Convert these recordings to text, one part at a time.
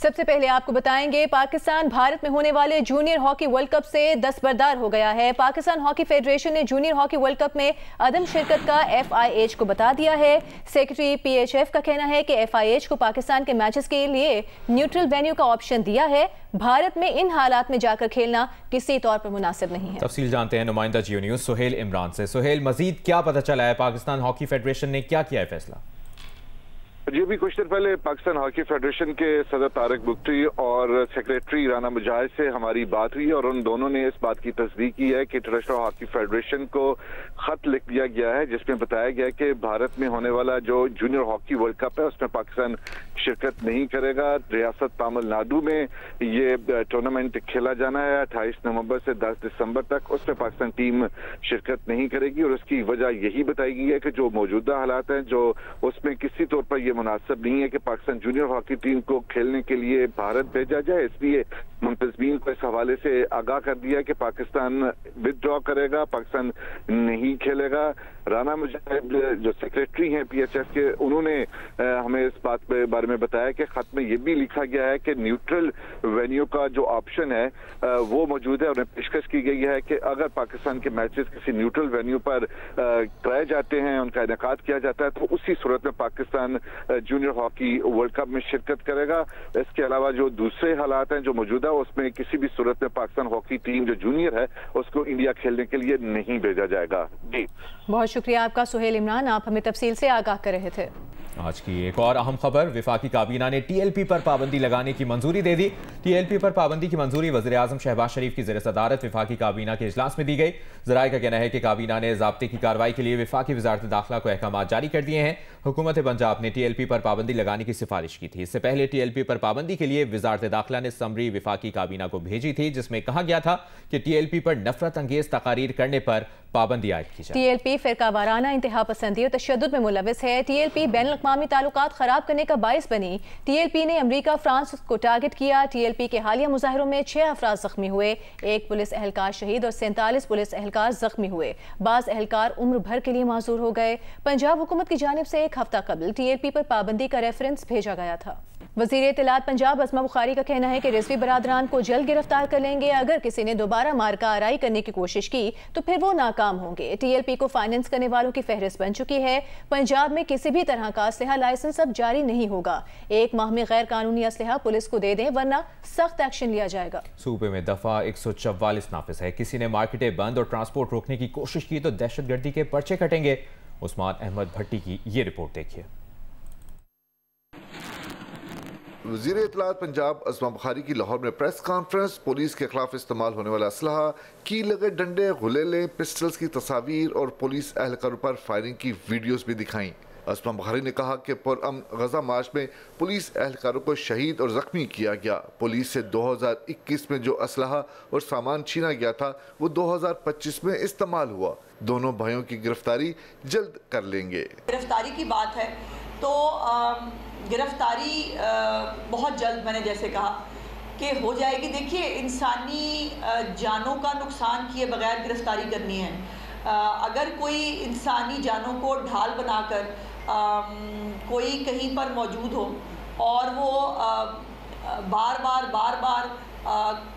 سب سے پہلے آپ کو بتائیں گے پاکستان بھارت میں ہونے والے جونیئر ہاکی ورلڈ کپ سے دستبردار ہو گیا ہے۔ پاکستان ہاکی فیڈریشن نے جونیئر ہاکی ورلڈ کپ میں عدم شرکت کا FIH کو بتا دیا ہے۔ سیکرٹری PHF کا کہنا ہے کہ FIH کو پاکستان کے میچز کے لیے نیوٹرل وینیو کا آپشن دیا ہے۔ بھارت میں ان حالات میں جا کر کھیلنا کسی طور پر مناسب نہیں ہے۔ تفصیل جانتے ہیں نمائندہ جیو نیوز سہیل عمران سے۔ سہیل، مزید کیا پتہ چلا ہے؟ پاکستان ہاکی فیڈریشن نے کیا کیا ہے فیصلہ؟ جی ابھی کچھ دیر پہلے پاکستان ہاکی فیڈریشن کے صدر طارق بگٹی اور سیکریٹری رانا مجاہد سے ہماری بات ہوئی اور ان دونوں نے اس بات کی تصدیق کی ہے کہ انٹرنیشنل ہاکی فیڈریشن کو خط لکھ دیا گیا ہے جس میں بتایا گیا ہے کہ بھارت میں ہونے والا جو جونیئر ہاکی ورلڈ کپ ہے اس میں پاکستان شرکت نہیں کرے گا۔ ریاست تامل ناڈو میں یہ ٹورنامنٹ کھیلا جانا ہے 28 نومبر سے 10 دسمبر تک، اس میں پاکستان ٹیم شرکت نہیں کرے گی اور اس کی وجہ یہی بتائی گئی ہے کہ جو موجودہ حالات ہیں جو اس میں کسی طور پر یہ مناسب نہیں ہے کہ پاکستان جونیئر ہاکی ٹیم کو کھیلنے کے لیے بھارت بھیجا جائے، اس لیے منتظمین کو اس حوالے سے آگاہ کر دیا کہ پاکستان ودڈرا کرے گا، پاکستان نہیں کھیلے گا۔ رانا مجاہد جو سیکریٹری ہیں PHF کے، انہوں نے ہمیں اس بات کے بارے میں بتایا کہ خط میں یہ بھی لکھا گیا ہے کہ نیوٹرل وینیو کا جو آپشن ہے وہ موجود ہے۔ انہیں پیشکش کی گئی ہے کہ اگر پاکستان کے میچز کسی نیوٹرل وینیو پر کرائے جاتے ہیں، ان کا انعقاد کیا جاتا ہے، تو اسی صورت میں Pakistan junior hockey world cup میں شرکت کرے گا۔ اس کے علاوہ جو دوسرے حالات ہیں جو موجودہ اس میں کسی بھی صورت میں پاکستان ہاکی ٹیم جو جونیئر ہے اس کو انڈیا کھیلنے کے لیے نہیں بھیجا جائے گا۔ جی بہت شکریہ آپ کا سہیل عمران، آپ ہمیں تفصیل سے آگاہ کر رہے تھے۔ آج کی ایک اور اہم خبر، وفاقی کابینہ نے TLP پر پابندی لگانے کی منظوری دے دی۔ TLP پر پابندی کی منظوری وزیر اعظم شہباز شریف کی زیر صدارت وفاقی کابینہ کے اجلاس میں دی گئی۔ ذرائع کا کہنا ہے کہ کابینہ نے ضابطے کی کارروائی کے لیے وفاقی وزارت داخلہ کو احکامات جاری کر دیے ہیں۔ حکومت پنجاب نے TLP پر پابندی لگانے کی سفارش کی تھی۔ اس سے پہلے TLP پر پابندی کے لیے وزارت داخلہ نے سمری وفاقی کابینہ کو بھیجی تھی جس میں کہا گیا تھا کہ TLP پر نفرت انگیز تقاریر کرنے پر پابندی عائد کی جائے۔ TLP فرقہ وارانہ انتہا پسندی اور تشدد میں ملوث ہے۔ TLP بین الاقوامی تعلقات خراب کرنے کا باعث بنی۔ TLP نے امریکہ فرانس کو ٹارگٹ کیا۔ TLP کے حالیہ مظاہروں میں 6 افراد زخمی ہوئے، 1 پولیس اہلکار شہید اور 47 پولیس اہلکار زخمی ہوئے۔ بعض اہلکار عمر بھر کے لیے معذور ہو گئے۔ پنجاب حکومت کی جانب سے ایک ہفتہ قبل TLP پر پابندی کا ریفرنس بھیجا گیا تھا۔ وزیر اطلاعات پنجاب عظمہ بخاری کا کہنا ہے کہ رضوی برادران کو جلد گرفتار کر لیں گے۔ اگر کسی نے دوبارہ مارکہ آرائی کرنے کی کوشش کی تو پھر وہ ناکام ہوں گے۔ TLP کو فائننس کرنے والوں کی فہرست بن چکی ہے۔ پنجاب میں کسی بھی طرح کا اسلحہ لائسنس اب جاری نہیں ہوگا۔ 1 ماہ میں غیر قانونی اسلحہ پولیس کو دے دیں ورنہ سخت ایکشن لیا جائے گا۔ صوبے میں دفعہ 144 نافذ ہے۔ کسی نے مارکیٹیں بند اور ٹرانسپورٹ روکنے کی کوشش کی تو دہشت گردی کے پرچے کٹیں گے۔ عثمان احمد بھٹی کی یہ رپورٹ دیکھیے۔ وزیر اطلاعات پنجاب عظمہ بخاری کی لاہور میں پریس کانفرنس، پولیس کے خلاف استعمال ہونے والا اسلحہ، کی لگے ڈنڈے، غلیلے، پسٹلز کی تصاویر اور پولیس اہلکاروں پر فائرنگ کی ویڈیوز بھی دکھائیں۔ عظمہ بخاری نے کہا کہ پرامن غزہ مارچ میں پولیس اہلکاروں کو شہید اور زخمی کیا گیا۔ پولیس سے 2021 میں جو اسلحہ اور سامان چھینا گیا تھا وہ 2025 میں استعمال ہوا۔ دونوں بھائیوں کی گرفتاری جلد کر لیں گے۔ گرفتاری کی بات ہے تو گرفتاری بہت جلد، میں نے جیسے کہا کہ ہو جائے گی۔ دیکھیے انسانی جانوں کا نقصان کیے بغیر گرفتاری کرنی ہے۔ اگر کوئی انسانی جانوں کو ڈھال بنا کر کوئی کہیں پر موجود ہو اور وہ بار بار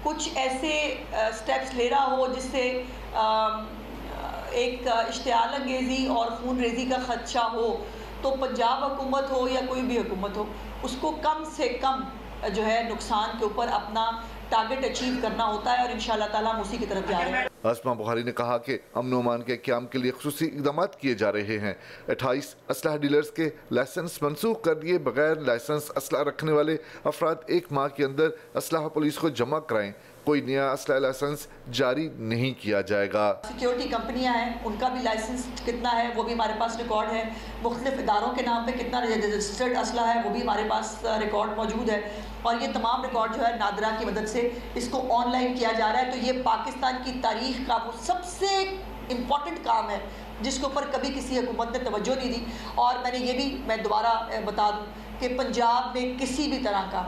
کچھ ایسے سٹیپس لے رہا ہو جس سے ایک اشتعال انگیزی اور خون ریزی کا خدشہ ہو، تو پنجاب حکومت ہو یا کوئی بھی حکومت ہو اس کو کم سے کم جو ہے نقصان کے اوپر اپنا ٹارگٹ اچیو کرنا ہوتا ہے اور انشاءاللہ تعالیٰ ہم اسی کی طرف جا رہے ہیں۔ عظمہ بخاری نے کہا کہ امن و امان کے قیام کے لیے خصوصی اقدامات کیے جا رہے ہیں۔ 28 اسلحہ ڈیلرز کے لائسنس منسوخ کر دیے۔ بغیر لائسنس اسلحہ رکھنے والے افراد 1 ماہ کے اندر اسلحہ پولیس کو جمع کرائیں۔ کوئی نیا اسلحہ لائسنس جاری نہیں کیا جائے گا۔ سیکیورٹی کمپنیاں ہیں، ان کا بھی لائسنس کتنا ہے وہ بھی ہمارے پاس ریکارڈ ہے۔ مختلف اداروں کے نام پہ کتنا رجسٹرڈ اسلحہ ہے وہ بھی ہمارے پاس ریکارڈ موجود ہے، اور یہ تمام ریکارڈ جو ہے نادرا کی مدد سے اس کو آن لائن کیا جا رہا ہے۔ تو یہ پاکستان کی تاریخ کا وہ سب سے امپورٹنٹ کام ہے جس کے اوپر کبھی کسی حکومت نے توجہ نہیں دی۔ اور میں دوبارہ بتا دوں کہ پنجاب میں کسی بھی طرح کا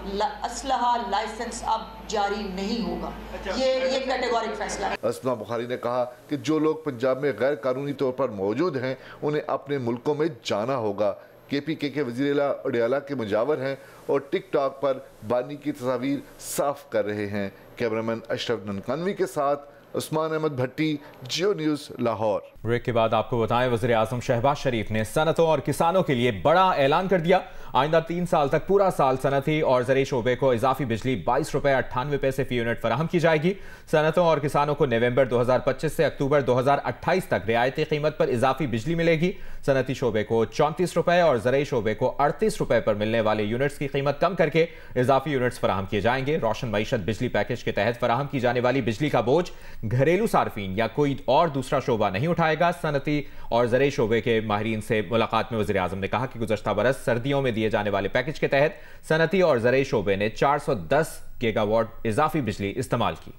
اسلحہ لائسنس اب جاری نہیں ہوگا۔ یہ کیٹیگورک فیصلہ ہے۔ عظمہ بخاری نے کہا کہ جو لوگ پنجاب میں غیر قانونی طور پر موجود ہیں انہیں اپنے ملکوں میں جانا ہوگا۔ KPK کے وزیر اڈیالہ کے مجاور ہیں اور ٹک ٹاک پر بانی کی تصاویر صاف کر رہے ہیں۔ کیمرامین اشرف ننکانوی کے ساتھ عثمان احمد بھٹی، جیو نیوز، لاہور۔ بریک کے بعد آپ کو بتائیں، وزیر اعظم شہباز شریف نے صنعتوں اور کسانوں کے لیے بڑا اعلان کر دیا۔ آئندہ 3 سال تک پورا سال صنعتی اور زرعی شعبے کو اضافی بجلی 22 روپے 98 پیسے فی یونٹ فراہم کی جائے گی۔ صنعتوں اور کسانوں کو نومبر 2025 سے اکتوبر 2028 تک رعایتی قیمت پر اضافی بجلی ملے گی۔ صنعتی شعبے کو 34 روپے اور زرعی شعبے کو 38 روپے پر ملنے والے یونٹس کی قیمت کم کر کے اضافی یونٹس فراہم کیے جائیں گے۔ روشن معیشت بجلی پیکج کے تحت فراہم کی جانے والی بجلی کا بوجھ گھریلو صارفین یا کوئی اور دوسرا شعبہ نہیں اٹھائے گا۔ صنعتی اور زرعی شعبے کے ماہرین سے ملاقات میں وزیر اعظم نے کہا کہ گزشتہ برس سردیوں میں دیے جانے والے پیکج کے تحت صنعتی اور زرعی شعبے نے 410 گیگا واٹ اضافی بجلی استعمال کی۔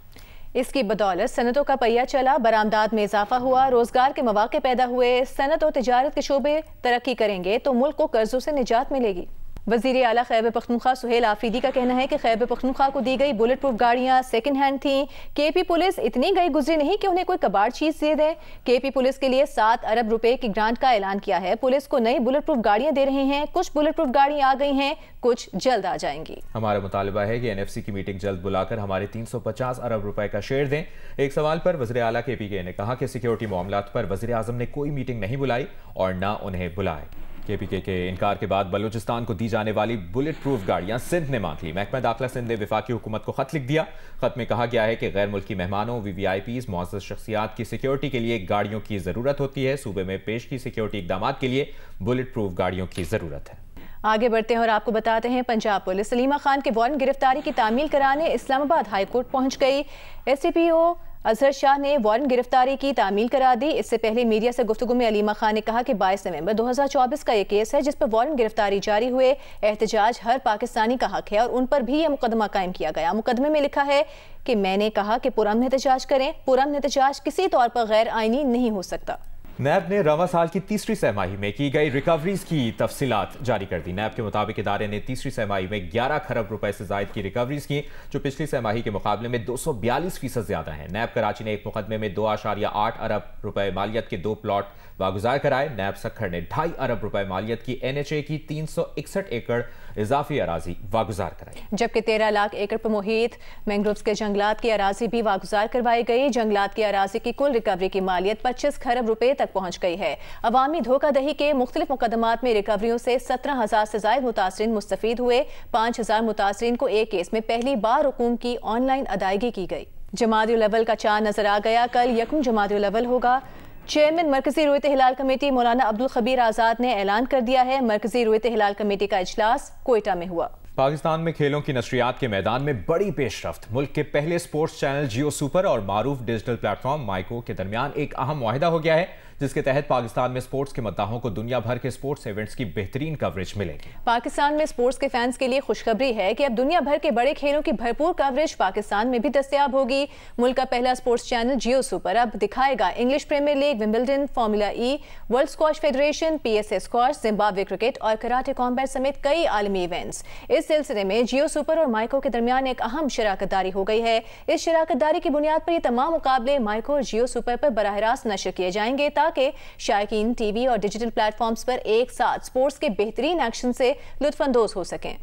اس کی بدولت صنعتوں کا پہیہ چلا، برآمدات میں اضافہ ہوا، روزگار کے مواقع پیدا ہوئے۔ صنعت اور تجارت کے شعبے ترقی کریں گے تو ملک کو قرضوں سے نجات ملے گی۔ وزیر اعلیٰ خیبر پختونخوا سہیل آفریدی کا کہنا ہے کہ خیبر پختونخوا کو دی گئی بلٹ پروف گاڑیاں سیکنڈ ہینڈ تھیں۔ KP پولیس اتنی گئی گزری نہیں کہ انہیں کوئی کباڑ چیز دے دیں۔ KP پولیس کے لیے 7 ارب روپے کی گرانٹ کا اعلان کیا ہے۔ پولیس کو نئی بلٹ پروف گاڑیاں دے رہے ہیں، کچھ بلٹ پروف گاڑیاں آ گئی ہیں، کچھ جلد آ جائیں گی۔ ہمارا مطالبہ ہے کہ NFC کی میٹنگ جلد بلا کر ہمارے 350 ارب روپے کا شیئر دیں۔ ایک سوال پر وزیر اعلیٰ KPK نے کہا کہ سیکیورٹی معاملات پر وزیر اعظم نے کوئی میٹنگ نہیں بلائی اور نہ انہیں بلائے۔ KPK کے انکار کے بعد بلوچستان کو دی جانے والی بلٹ پروف گاڑیاں سندھ نے مانگ لی۔ محکمہ داخلہ سندھ نے وفاقی حکومت کو خط لکھ دیا۔ خط میں کہا گیا ہے کہ غیر ملکی مہمانوں، VVIPs، معزز شخصیات کی سیکیورٹی کے لیے گاڑیوں کی ضرورت ہوتی ہے۔ صوبے میں پیش کی سیکیورٹی اقدامات کے لیے بلٹ پروف گاڑیوں کی ضرورت ہے۔ آگے بڑھتے ہیں اور آپ کو بتاتے ہیں پنجاب پولیس سلیمہ خان کے وارنٹ گرفتاری کی تعمیل کرانے اسلام آباد ہائی کورٹ پہنچ گئی۔ SDPO اظہر شاہ نے وارنٹ گرفتاری کی تعمیل کرا دی۔ اس سے پہلے میڈیا سے گفتگو میں علیمہ خان نے کہا کہ 22 نومبر 2024 کا یہ کیس ہے جس پر وارنٹ گرفتاری جاری ہوئے۔ احتجاج ہر پاکستانی کا حق ہے اور ان پر بھی یہ مقدمہ قائم کیا گیا۔ مقدمے میں لکھا ہے کہ میں نے کہا کہ پرامن احتجاج کریں، پرامن احتجاج کسی طور پر غیر آئینی نہیں ہو سکتا۔ نیب نے رواں سال کی تیسری سہ ماہی میں کی گئی ریکوریز کی تفصیلات جاری کر دی۔ نیب کے مطابق ادارے نے تیسری سہ ماہی میں 11 کھرب روپے سے زائد کی ریکوریز کی، جو پچھلی سہ ماہی کے مقابلے میں 242% زیادہ ہیں۔ نیب کراچی نے ایک مقدمے میں 2.8 ارب روپے مالیت کے 2 پلاٹ واگزار کرائے۔ نیب سکھر نے 2.5 ارب روپے مالیت کی NHA کی 361 ایکڑ اضافی اراضی واگزار کرائی، جبکہ 13 لاکھ ایکڑ پر محیط مینگرووز کے جنگلات کی اراضی بھی واگزار کروائی گئی۔ جنگلات کی اراضی کی کل ریکوری کی مالیت 25 کھرب روپے تک پہنچ گئی ہے۔ عوامی دھوکہ دہی کے مختلف مقدمات میں ریکوریوں سے 17,000 سے زائد متاثرین مستفید ہوئے۔ 5,000 متاثرین کو ایک کیس میں پہلی بار رقوم کی آن لائن ادائیگی کی گئی۔ جمادی الاول کا چاند نظر آ گیا، کل 1 جمادی الاول ہوگا۔ چیئرمین مرکزی رویت ہلال کمیٹی مولانا عبدالخبیر آزاد نے اعلان کر دیا ہے۔ مرکزی رویت ہلال کمیٹی کا اجلاس کوئٹہ میں ہوا۔ پاکستان میں کھیلوں کی نشریات کے میدان میں بڑی پیش رفت۔ ملک کے پہلے سپورٹس چینل جیو سپر اور معروف ڈیجیٹل پلیٹ فارم مائیکو کے درمیان ایک اہم معاہدہ ہو گیا ہے، جس کے تحت پاکستان میں سپورٹس کے مداحوں کو دنیا بھر کے سپورٹس ایونٹس کی بہترین کوریج ملے گی۔ پاکستان میں سپورٹس کے فینس کے لیے خوشخبری ہے کہ اب دنیا بھر کے بڑے کھیلوں کی بھرپور کوریج پاکستان میں بھی دستیاب ہوگی۔ ملک کا پہلا سپورٹس چینل جیو سپر اب دکھائے گا English Premier League, Wimbledon, Formula E, World Squash Federation, PSA squash, Zimbabwe cricket اور کراٹے کامبیٹ سمیت کئی عالمی ایونٹس۔ اس سلسلے میں جیو سپر اور مائیکو کے درمیان ایک اہم شراکت داری ہو گئی ہے۔ اس شراکت داری کی بنیاد پر یہ تمام مقابلے مائیکو اور جیو سپر پر براہ راست نشر کیے جائیں گے تاکہ شائقین ٹی وی اور ڈیجیٹل پلیٹ فارمز پر ایک ساتھ سپورٹس کے بہترین ایکشن سے لطف اندوز ہو سکیں۔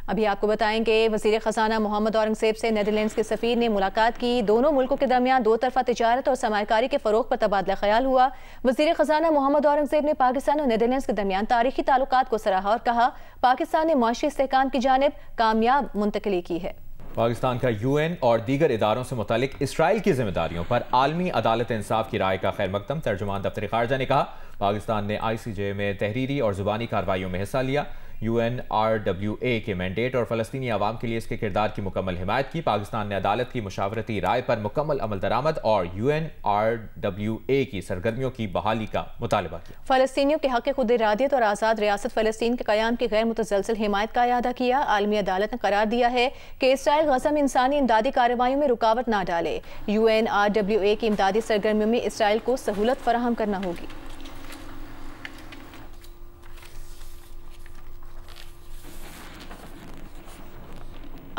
ابھی آپ کو بتائیں کہ وزیر خزانہ محمد اورنگزیب سے نیدرلینڈز کے سفیر نے ملاقات کی۔ دونوں ملکوں کے درمیان دو طرفہ تجارت اور سرمایہ کاری کے فروغ پر تبادلہ خیال ہوا۔ وزیر خزانہ محمد اورنگزیب نے پاکستان اور نیدرلینڈز کے درمیان تاریخی تعلقات کو سراہا اور کہا پاکستان نے معاشی استحکام کی جانب کامیاب منتقلی کی ہے۔ پاکستان کا UN اور دیگر اداروں سے متعلق اسرائیل کی ذمہ داریوں پر عالمی عدالت انصاف کی رائے کا خیر مقدم۔ ترجمان دفتر خارجہ نے کہا پاکستان نے ICJ میں تحریری اور زبانی کارروائیوں میں حصہ لیا۔ UNRWA کے مینڈیٹ اور فلسطینی عوام کے لیے اس کے کردار کی مکمل حمایت کی۔ پاکستان نے عدالت کی مشاورتی رائے پر مکمل عمل درآمد اور UNRWA کی سرگرمیوں کی بحالی کا مطالبہ کیا۔ فلسطینیوں کے حق خود ارادیت اور آزاد ریاست فلسطین کے قیام کی غیر متزلزل حمایت کا اعادہ کیا۔ عالمی عدالت نے قرار دیا ہے کہ اسرائیل غزہ میں انسانی امدادی کارروائیوں میں رکاوٹ نہ ڈالے۔ UNRWA کی امدادی سرگرمیوں میں اسرائیل کو سہولت فراہم کرنا ہوگی۔